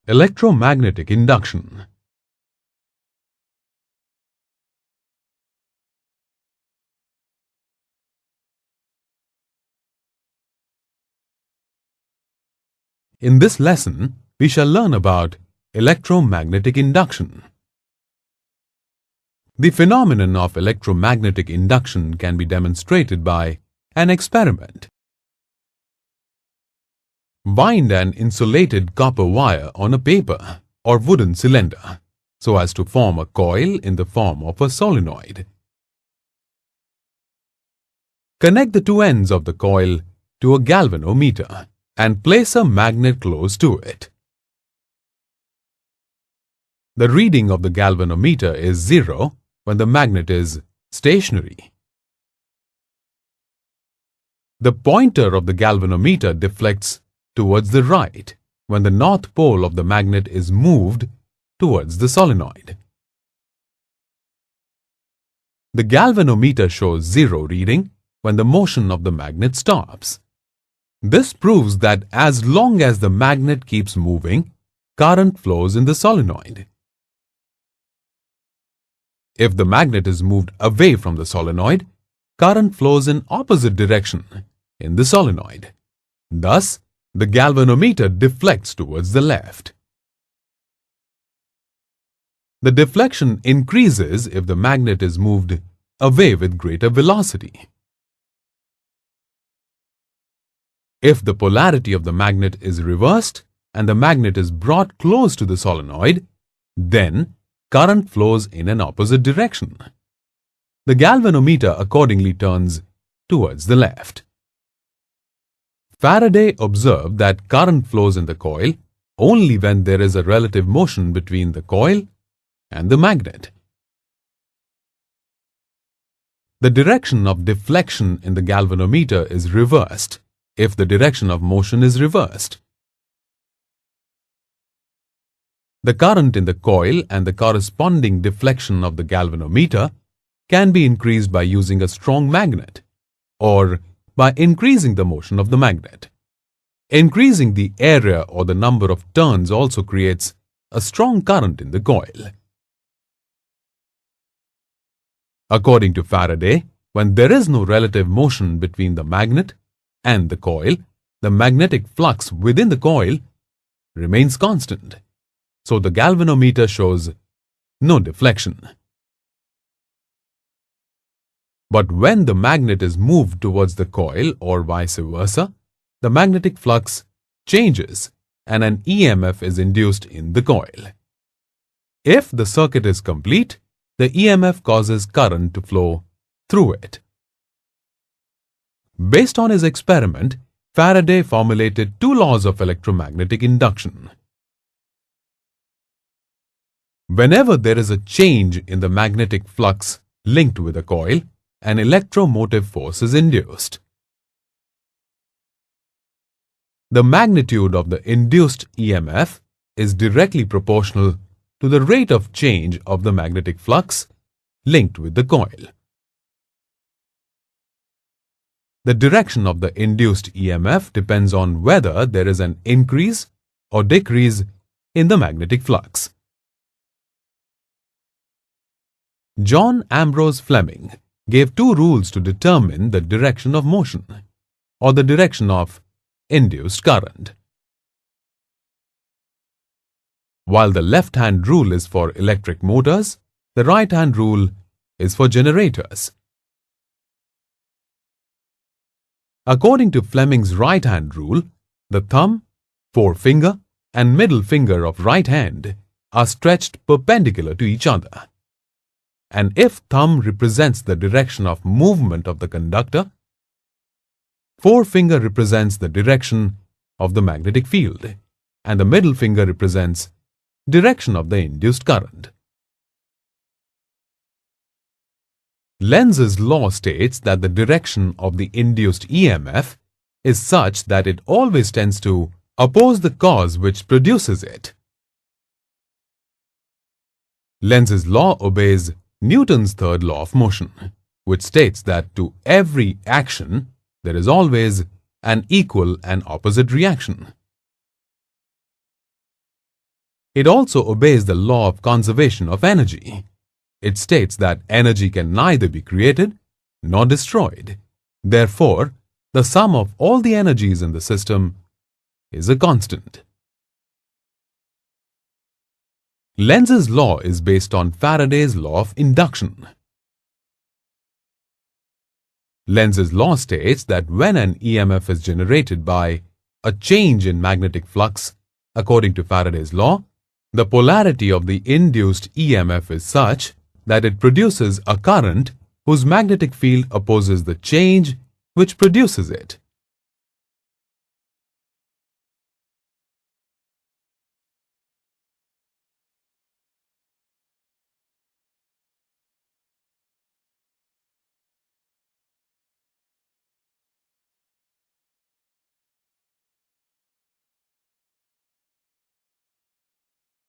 Electromagnetic induction. In this lesson, we shall learn about electromagnetic induction. The phenomenon of electromagnetic induction can be demonstrated by an experiment. Wind an insulated copper wire on a paper or wooden cylinder so as to form a coil in the form of a solenoid. Connect the two ends of the coil to a galvanometer and place a magnet close to it. The reading of the galvanometer is 0 when the magnet is stationary. The pointer of the galvanometer deflects towards the right when the north pole of the magnet is moved towards the solenoid. The galvanometer shows 0 reading when the motion of the magnet stops. This proves that as long as the magnet keeps moving, current flows in the solenoid. If the magnet is moved away from the solenoid, current flows in opposite direction in the solenoid. Thus, the galvanometer deflects towards the left. The deflection increases if the magnet is moved away with greater velocity. If the polarity of the magnet is reversed and the magnet is brought close to the solenoid, then current flows in an opposite direction. The galvanometer accordingly turns towards the left. Faraday observed that current flows in the coil only when there is a relative motion between the coil and the magnet. The direction of deflection in the galvanometer is reversed if the direction of motion is reversed. The current in the coil and the corresponding deflection of the galvanometer can be increased by using a strong magnet or by increasing the motion of the magnet. Increasing the area or the number of turns also creates a strong current in the coil. According to Faraday, when there is no relative motion between the magnet and the coil, the magnetic flux within the coil remains constant. So the galvanometer shows no deflection. But when the magnet is moved towards the coil or vice versa, the magnetic flux changes and an EMF is induced in the coil. If the circuit is complete, the EMF causes current to flow through it. Based on his experiment, Faraday formulated two laws of electromagnetic induction. Whenever there is a change in the magnetic flux linked with a coil, an electromotive force is induced. The magnitude of the induced EMF is directly proportional to the rate of change of the magnetic flux linked with the coil. The direction of the induced EMF depends on whether there is an increase or decrease in the magnetic flux. John Ambrose Fleming gave two rules to determine the direction of motion or the direction of induced current. While the left-hand rule is for electric motors, the right-hand rule is for generators. According to Fleming's right-hand rule, the thumb, forefinger, and middle finger of right hand are stretched perpendicular to each other. And if thumb represents the direction of movement of the conductor, forefinger represents the direction of the magnetic field, and the middle finger represents direction of the induced current. Lenz's law states that the direction of the induced EMF is such that it always tends to oppose the cause which produces it. Lenz's law obeys Newton's third law of motion, which states that to every action there is always an equal and opposite reaction. It also obeys the law of conservation of energy. It states that energy can neither be created nor destroyed. Therefore, the sum of all the energies in the system is a constant. Lenz's law is based on Faraday's law of induction. Lenz's law states that when an EMF is generated by a change in magnetic flux, according to Faraday's law, the polarity of the induced EMF is such that it produces a current whose magnetic field opposes the change which produces it.